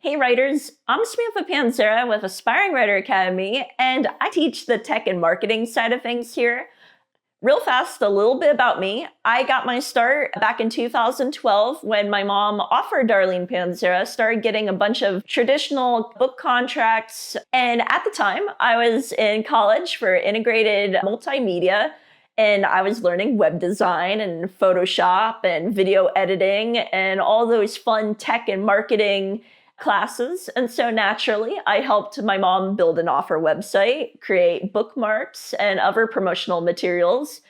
Hey writers, I'm Samantha Panzera with Aspiring Writer Academy, and I teach the tech and marketing side of things here. Real fast, a little bit about me. I got my start back in 2012 when my mom offered Darlene Panzera, started getting a bunch of traditional book contracts. And at the time, I was in college for integrated multimedia, and I was learning web design and Photoshop and video editing and all those fun tech and marketing classes. And so naturally, I helped my mom build an offer website, create bookmarks and other promotional materials.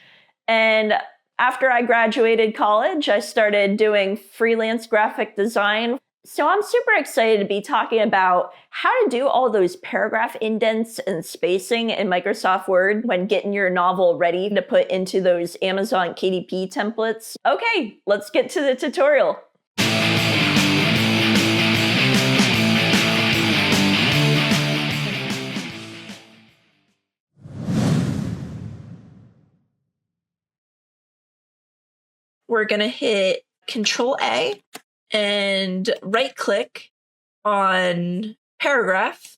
And after I graduated college, I started doing freelance graphic design. So I'm super excited to be talking about how to do all those paragraph indents and spacing in Microsoft Word when getting your novel ready to put into those Amazon KDP templates. Okay, let's get to the tutorial. We're going to hit Control A and right click on paragraph.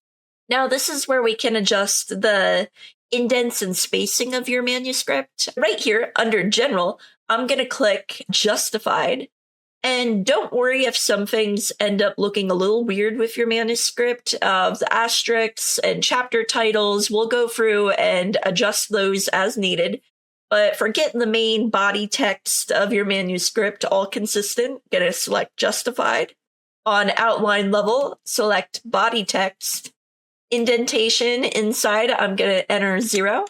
Now this is where we can adjust the indents and spacing of your manuscript. Right here under General, I'm going to click Justified. And don't worry if some things end up looking a little weird with your manuscript. The asterisks and chapter titles, we'll go through and adjust those as needed. But for getting the main body text of your manuscript all consistent, gonna select Justified. On outline level, select body text. Indentation inside, I'm gonna enter 0.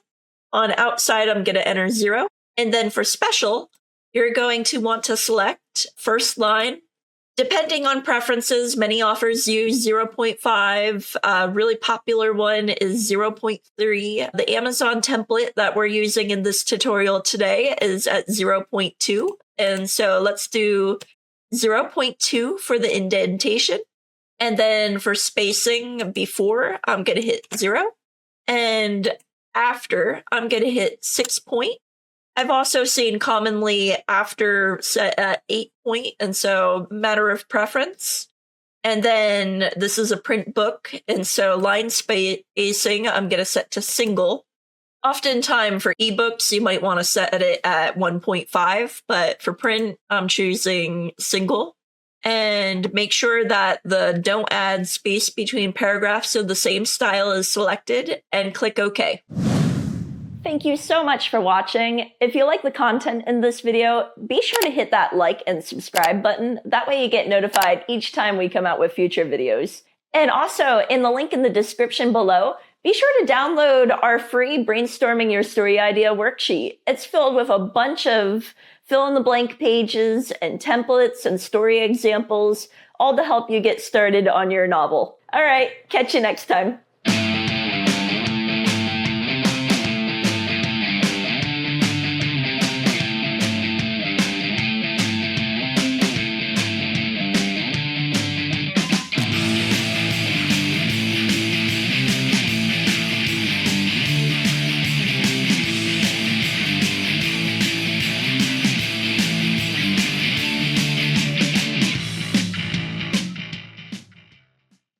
On outside, I'm gonna enter 0. And then for special, you're going to want to select first line. Depending on preferences, many offers use 0.5. A really popular one is 0.3. The Amazon template that we're using in this tutorial today is at 0.2. And so let's do 0.2 for the indentation. And then for spacing before, I'm going to hit 0. And after, I'm going to hit 6 point. I've also seen commonly after set at 8 point, and so matter of preference. And then this is a print book, and so line spacing, I'm going to set to single. Oftentimes for ebooks, you might want to set it at 1.5, but for print, I'm choosing single. And make sure that the don't add space between paragraphs of the same style is selected, and click OK. Thank you so much for watching. If you like the content in this video, be sure to hit that like and subscribe button. That way you get notified each time we come out with future videos. And also, in the link in the description below, be sure to download our free Brainstorming Your Story Idea worksheet. It's filled with a bunch of fill-in-the-blank pages and templates and story examples, all to help you get started on your novel. All right, catch you next time.